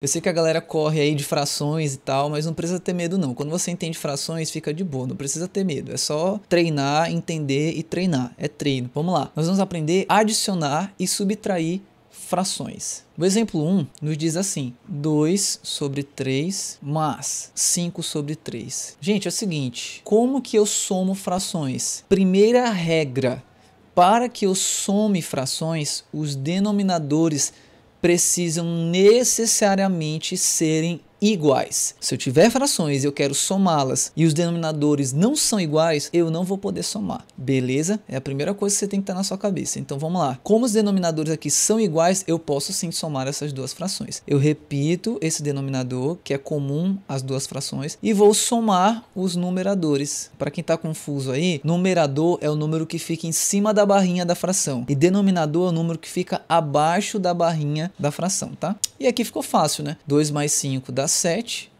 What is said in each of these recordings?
Eu sei que a galera corre aí de frações e tal, mas não precisa ter medo não. Quando você entende frações, fica de boa, não precisa ter medo. É só treinar, entender e treinar. É treino. Vamos lá. Nós vamos aprender a adicionar e subtrair frações. O exemplo 1 nos diz assim: 2 sobre 3 mais 5 sobre 3. Gente, é o seguinte, como que eu somo frações? Primeira regra, para que eu some frações, os denominadores precisam necessariamente serem iguais. Se eu tiver frações e eu quero somá-las e os denominadores não são iguais, eu não vou poder somar. Beleza? É a primeira coisa que você tem que estar na sua cabeça. Então vamos lá. Como os denominadores aqui são iguais, eu posso sim somar essas duas frações. Eu repito esse denominador, que é comum às duas frações, e vou somar os numeradores. Para quem está confuso aí, numerador é o número que fica em cima da barrinha da fração e denominador é o número que fica abaixo da barrinha da fração, tá? E aqui ficou fácil, né? 2 mais 5 dá 7,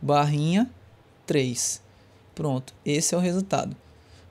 barrinha 3. Pronto, esse é o resultado.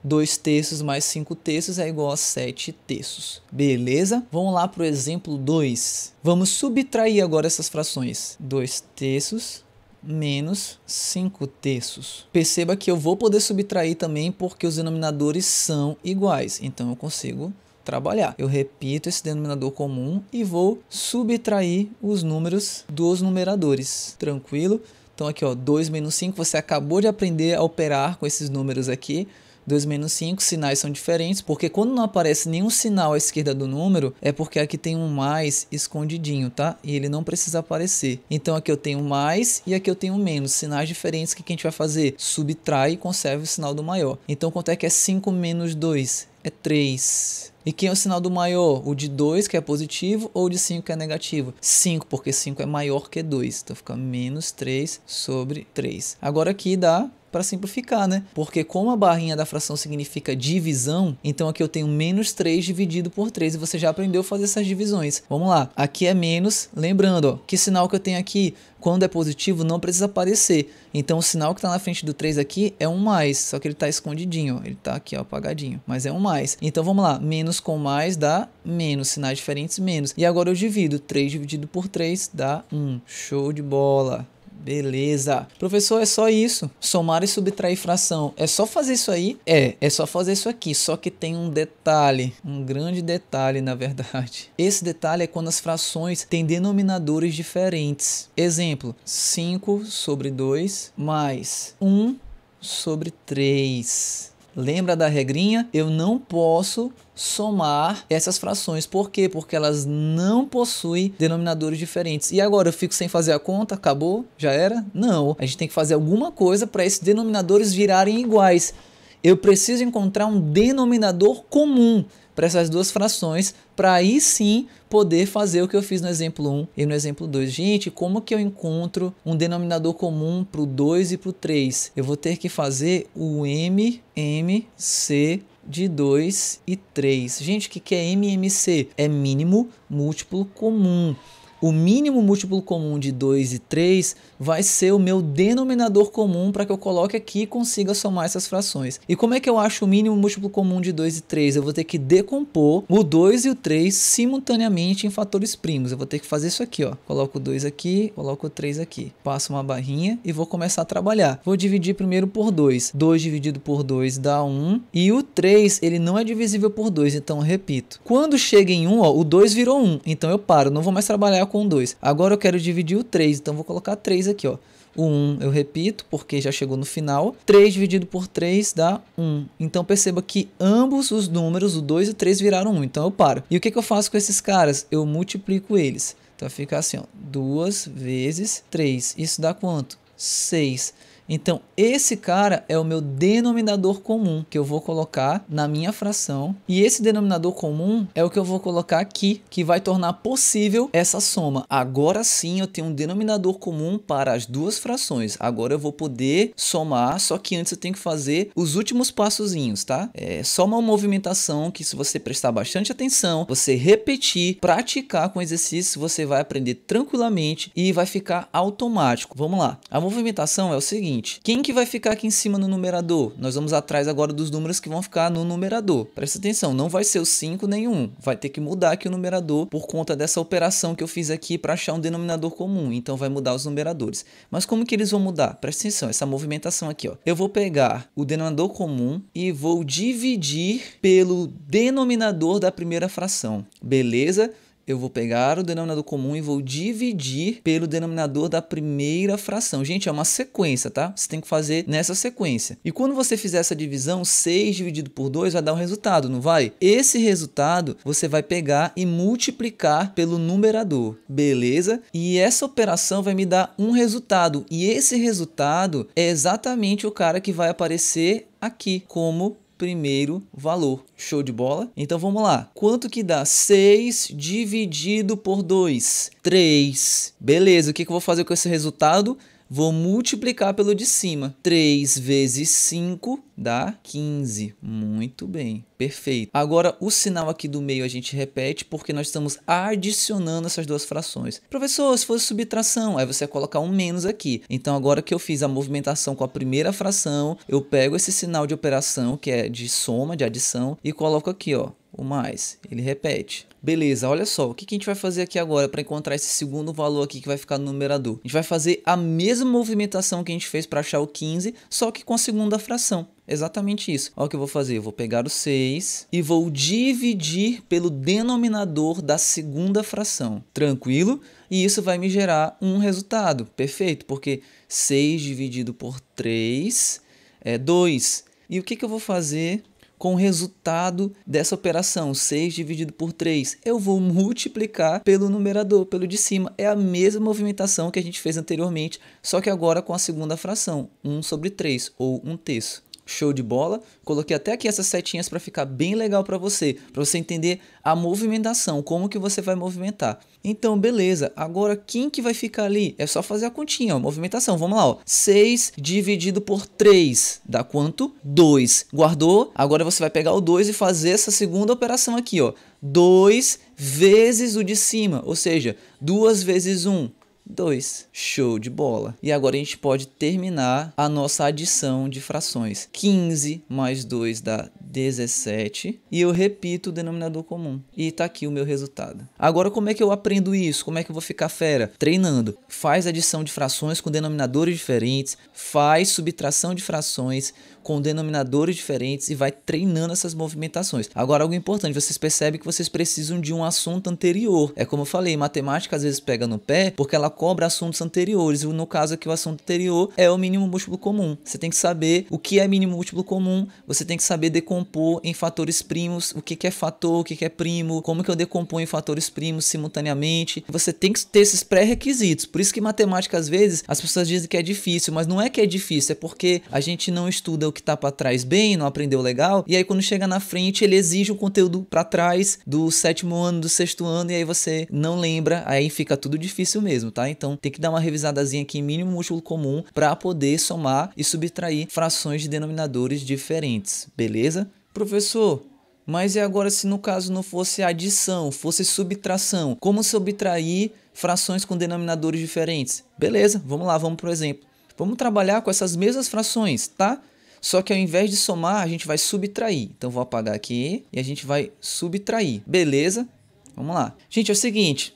2 terços mais 5 terços é igual a 7 terços. Beleza? Vamos lá para o exemplo 2. Vamos subtrair agora essas frações. 2 terços menos 5 terços. Perceba que eu vou poder subtrair também porque os denominadores são iguais. Então eu consigo trabalhar. Eu repito esse denominador comum e vou subtrair os números dos numeradores. Tranquilo? Então aqui, ó, 2 menos 5, você acabou de aprender a operar com esses números aqui. 2 menos 5, sinais são diferentes, porque quando não aparece nenhum sinal à esquerda do número, é porque aqui tem um mais escondidinho, tá? E ele não precisa aparecer. Então aqui eu tenho mais e aqui eu tenho menos, sinais diferentes que a gente vai fazer? Subtrai e conserva o sinal do maior. Então quanto é que é 5 menos 2? É 3. E quem é o sinal do maior? O de 2, que é positivo, ou o de 5, que é negativo? 5, porque 5 é maior que 2. Então fica menos 3 sobre 3. Agora aqui dá para simplificar, né? Porque como a barrinha da fração significa divisão, então aqui eu tenho menos 3 dividido por 3 e você já aprendeu a fazer essas divisões. Vamos lá, aqui é menos, lembrando, ó, que sinal que eu tenho aqui, quando é positivo não precisa aparecer, então o sinal que está na frente do 3 aqui é um mais, só que ele está escondidinho, ó. Ele está aqui ó, apagadinho, mas é um mais. Então vamos lá, menos com mais dá menos, sinais diferentes menos, e agora eu divido, 3 dividido por 3 dá 1, show de bola. Beleza. Professor, é só isso. Somar e subtrair fração. É só fazer isso aí? É só fazer isso aqui. Só que tem um detalhe. Um grande detalhe, na verdade. Esse detalhe é quando as frações têm denominadores diferentes. Exemplo, 5 sobre 2 mais 1 sobre 3. Lembra da regrinha? Eu não posso somar essas frações. Por quê? Porque elas não possuem denominadores diferentes. E agora eu fico sem fazer a conta? Acabou? Já era? Não. A gente tem que fazer alguma coisa para esses denominadores virarem iguais. Eu preciso encontrar um denominador comum para essas duas frações, para aí sim poder fazer o que eu fiz no exemplo 1 e no exemplo 2. Gente, como que eu encontro um denominador comum para o 2 e para o 3? Eu vou ter que fazer o MMC de 2 e 3. Gente, o que é MMC? É mínimo múltiplo comum. O mínimo múltiplo comum de 2 e 3 vai ser o meu denominador comum para que eu coloque aqui e consiga somar essas frações. E como é que eu acho o mínimo múltiplo comum de 2 e 3? Eu vou ter que decompor o 2 e o 3 simultaneamente em fatores primos. Eu vou ter que fazer isso aqui, ó. Coloco o 2 aqui, coloco o 3 aqui. Passo uma barrinha e vou começar a trabalhar. Vou dividir primeiro por 2. 2 dividido por 2 dá 1. E o 3, ele não é divisível por 2, então eu repito. Quando chega em 1, ó, o 2 virou 1. Então eu paro, não vou mais trabalhar com 2. Agora eu quero dividir o 3, então vou colocar 3 aqui, ó. O 1 eu repito, porque já chegou no final. 3 dividido por 3 dá 1. Então perceba que ambos os números, o 2 e o 3, viraram 1. Então eu paro. E o que eu faço com esses caras? Eu multiplico eles. Então fica assim, ó, 2 vezes 3. Isso dá quanto? 6. Então, esse cara é o meu denominador comum que eu vou colocar na minha fração. E esse denominador comum é o que eu vou colocar aqui, que vai tornar possível essa soma. Agora sim eu tenho um denominador comum para as duas frações. Agora eu vou poder somar, só que antes eu tenho que fazer os últimos passozinhos, tá? É só uma movimentação que, se você prestar bastante atenção, você repetir, praticar com exercício, você vai aprender tranquilamente e vai ficar automático. Vamos lá. A movimentação é o seguinte. seguinte, quem que vai ficar aqui em cima no numerador? Nós vamos atrás agora dos números que vão ficar no numerador. Presta atenção, não vai ser o 5 nem o 1. Vai ter que mudar aqui o numerador por conta dessa operação que eu fiz aqui para achar um denominador comum. Então vai mudar os numeradores. Mas como que eles vão mudar? Presta atenção, essa movimentação aqui, ó. Eu vou pegar o denominador comum e vou dividir pelo denominador da primeira fração. Beleza? Eu vou pegar o denominador comum e vou dividir pelo denominador da primeira fração. Gente, é uma sequência, tá? Você tem que fazer nessa sequência. E quando você fizer essa divisão, 6 dividido por 2 vai dar um resultado, não vai? Esse resultado você vai pegar e multiplicar pelo numerador, beleza? E essa operação vai me dar um resultado. E esse resultado é exatamente o cara que vai aparecer aqui como primeiro valor. Show de bola? Então vamos lá. Quanto que dá? 6 dividido por 2. 3. Beleza, o que eu vou fazer com esse resultado? Vou multiplicar pelo de cima. 3 vezes 5 dá 15. Muito bem. Perfeito. Agora, o sinal aqui do meio a gente repete porque nós estamos adicionando essas duas frações. Professor, se fosse subtração, aí você vai colocar um menos aqui. Então, agora que eu fiz a movimentação com a primeira fração, eu pego esse sinal de operação, que é de soma, de adição, e coloco aqui, ó, o mais. Ele repete. Beleza, olha só, o que a gente vai fazer aqui agora para encontrar esse segundo valor aqui que vai ficar no numerador? A gente vai fazer a mesma movimentação que a gente fez para achar o 15, só que com a segunda fração. Exatamente isso. Olha o que eu vou fazer. Eu vou pegar o 6 e vou dividir pelo denominador da segunda fração. Tranquilo? E isso vai me gerar um resultado. Perfeito, porque 6 dividido por 3 é 2. E o que eu vou fazer com o resultado dessa operação, 6 dividido por 3, eu vou multiplicar pelo numerador, pelo de cima. É a mesma movimentação que a gente fez anteriormente, só que agora com a segunda fração, 1 sobre 3, ou 1/3. Show de bola? Coloquei até aqui essas setinhas para ficar bem legal para você entender a movimentação, como que você vai movimentar. Então, beleza. Agora, quem que vai ficar ali? É só fazer a continha, ó, movimentação. Vamos lá, ó. 6 dividido por 3 dá quanto? 2. Guardou? Agora você vai pegar o 2 e fazer essa segunda operação aqui, ó. 2 vezes o de cima, ou seja, 2 vezes 1. 2. Show de bola. E agora a gente pode terminar a nossa adição de frações. 15 mais 2 dá 17. E eu repito o denominador comum. E está aqui o meu resultado. Agora, como é que eu aprendo isso? Como é que eu vou ficar fera? Treinando. Faz adição de frações com denominadores diferentes. Faz subtração de frações com denominadores diferentes e vai treinando essas movimentações. Agora, algo importante, vocês percebem que vocês precisam de um assunto anterior. É como eu falei, matemática às vezes pega no pé porque ela cobra assuntos anteriores. E no caso aqui, o assunto anterior é o mínimo múltiplo comum. Você tem que saber o que é mínimo múltiplo comum, você tem que saber decompor em fatores primos, o que é fator, o que é primo, como que eu decomponho em fatores primos simultaneamente. Você tem que ter esses pré-requisitos. Por isso que matemática, às vezes, as pessoas dizem que é difícil, mas não é que é difícil, é porque a gente não estuda o que está para trás bem, não aprendeu legal, e aí quando chega na frente ele exige o conteúdo para trás do 7º ano, do 6º ano, e aí você não lembra, aí fica tudo difícil mesmo, tá? Então tem que dar uma revisadazinha aqui em mínimo múltiplo comum para poder somar e subtrair frações de denominadores diferentes, beleza? Professor, mas e agora se no caso não fosse adição, fosse subtração, como subtrair frações com denominadores diferentes? Beleza, vamos lá, vamos pro exemplo. Vamos trabalhar com essas mesmas frações, tá? Só que ao invés de somar, a gente vai subtrair. Então, vou apagar aqui e a gente vai subtrair. Beleza? Vamos lá. Gente, é o seguinte.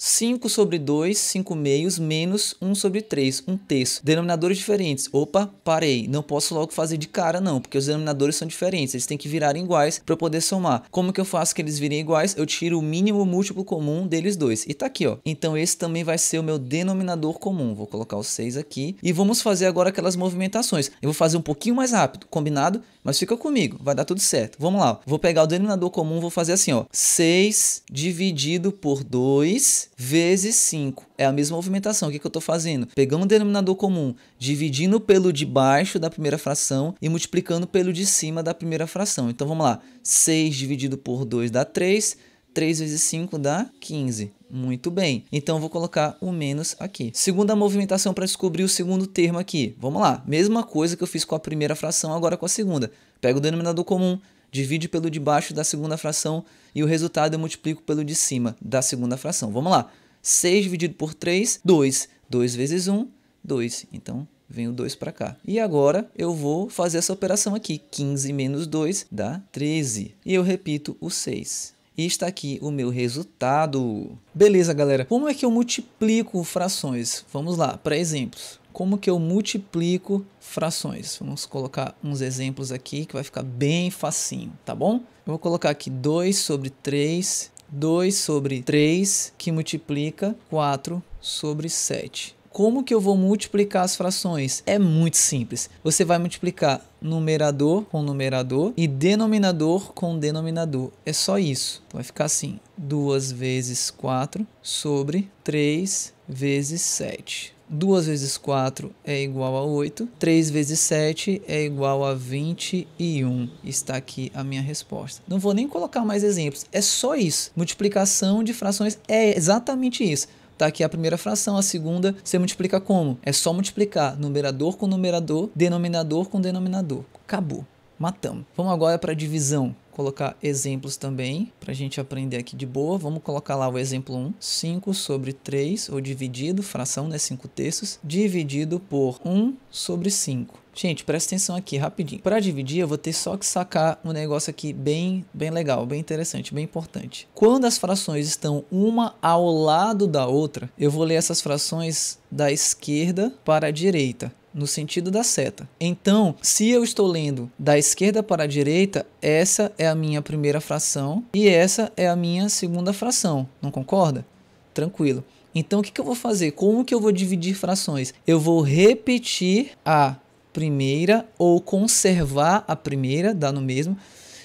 5 sobre 2, 5 meios, menos 1 sobre 3, 1/3. Denominadores diferentes. Opa, parei. Não posso logo fazer de cara não, porque os denominadores são diferentes. Eles têm que virar iguais para eu poder somar. Como que eu faço que eles virem iguais? Eu tiro o mínimo múltiplo comum deles dois. E tá aqui, ó. Então esse também vai ser o meu denominador comum. Vou colocar o 6 aqui. E vamos fazer agora aquelas movimentações. Eu vou fazer um pouquinho mais rápido, combinado? Mas fica comigo, vai dar tudo certo. Vamos lá. Vou pegar o denominador comum, vou fazer assim, ó. 6 dividido por 2 vezes 5. É a mesma movimentação. O que eu estou fazendo? Pegando o denominador comum, dividindo pelo de baixo da primeira fração e multiplicando pelo de cima da primeira fração. Então vamos lá. 6 dividido por 2 dá 3. 3 vezes 5 dá 15. Muito bem. Então eu vou colocar o menos aqui. Segunda movimentação para descobrir o segundo termo aqui. Vamos lá. Mesma coisa que eu fiz com a primeira fração, agora com a segunda. Pego o denominador comum, divide pelo de baixo da segunda fração e o resultado eu multiplico pelo de cima da segunda fração. Vamos lá. 6 dividido por 3, 2. 2 vezes 1, 2. Então, vem o 2 para cá. E agora eu vou fazer essa operação aqui. 15 menos 2 dá 13. E eu repito o 6. E está aqui o meu resultado. Beleza, galera. Como é que eu multiplico frações? Vamos lá, para exemplos. Como que eu multiplico frações? Vamos colocar uns exemplos aqui que vai ficar bem facinho, tá bom? Eu vou colocar aqui 2 sobre 3, 2 sobre 3, que multiplica 4 sobre 7. Como que eu vou multiplicar as frações? É muito simples. Você vai multiplicar numerador com numerador e denominador com denominador. É só isso. Vai ficar assim, 2 vezes 4 sobre 3 vezes 7. 2 vezes 4 é igual a 8. 3 vezes 7 é igual a 21. Está aqui a minha resposta. Não vou nem colocar mais exemplos. É só isso. Multiplicação de frações é exatamente isso. Tá aqui a primeira fração, a segunda você multiplica como? É só multiplicar numerador com numerador, denominador com denominador. Acabou. Matamos. Vamos agora para a divisão. Colocar exemplos também, para a gente aprender aqui de boa. Vamos colocar lá o exemplo 1. 5 sobre 3, ou dividido, fração, né? 5 terços, dividido por 1 sobre 5. Gente, presta atenção aqui, rapidinho. Para dividir, eu vou ter só que sacar um negócio aqui bem legal, bem interessante, bem importante. Quando as frações estão uma ao lado da outra, eu vou ler essas frações da esquerda para a direita, no sentido da seta. Então, se eu estou lendo da esquerda para a direita, essa é a minha primeira fração e essa é a minha segunda fração. Não concorda? Tranquilo. Então, o que eu vou fazer? Como que eu vou dividir frações? Eu vou repetir a primeira ou conservar a primeira, dá no mesmo,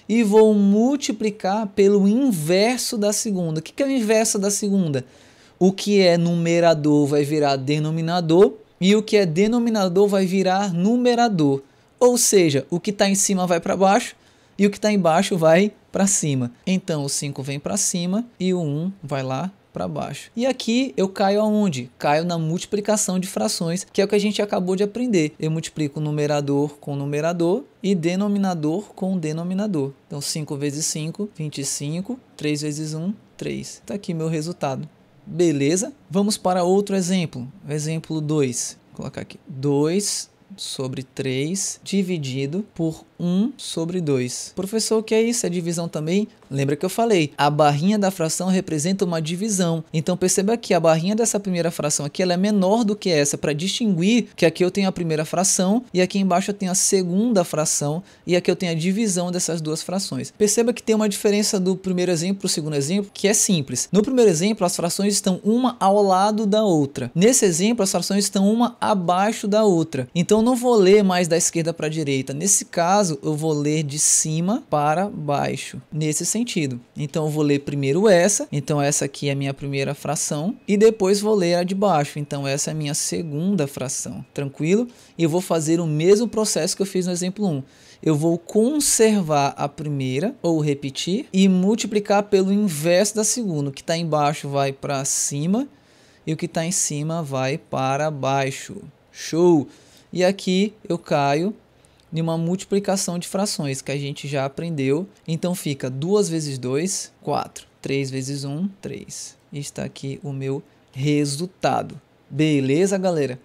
e vou multiplicar pelo inverso da segunda. O que é o inverso da segunda? O que é numerador vai virar denominador e o que é denominador vai virar numerador. Ou seja, o que está em cima vai para baixo e o que está embaixo vai para cima. Então o 5 vem para cima e o 1 vai lá para baixo. E aqui eu caio aonde? Caio na multiplicação de frações, que é o que a gente acabou de aprender. Eu multiplico numerador com numerador e denominador com denominador. Então 5 vezes 5, 25. 3 vezes 1, 3. Está aqui meu resultado. Beleza? Vamos para outro exemplo. Exemplo 2. Vou colocar aqui. 2 sobre 3 dividido por 1 sobre 2. Professor, o que é isso? É divisão também? Lembra que eu falei, a barrinha da fração representa uma divisão. Então perceba que a barrinha dessa primeira fração aqui ela é menor do que essa, para distinguir que aqui eu tenho a primeira fração e aqui embaixo eu tenho a segunda fração e aqui eu tenho a divisão dessas duas frações. Perceba que tem uma diferença do primeiro exemplo para o segundo exemplo, que é simples. No primeiro exemplo, as frações estão uma ao lado da outra. Nesse exemplo, as frações estão uma abaixo da outra. Então eu não vou ler mais da esquerda para a direita. Nesse caso, eu vou ler de cima para baixo, nesse sentido. Então eu vou ler primeiro essa, então essa aqui é a minha primeira fração, e depois vou ler a de baixo, então essa é a minha segunda fração, tranquilo? E eu vou fazer o mesmo processo que eu fiz no exemplo 1. Eu vou conservar a primeira, ou repetir, e multiplicar pelo inverso da segunda. O que está embaixo vai para cima, e o que está em cima vai para baixo. Show! E aqui eu caio de uma multiplicação de frações que a gente já aprendeu. Então fica 2 vezes 2, 4. 3 vezes 1, 3. E está aqui o meu resultado. Beleza, galera?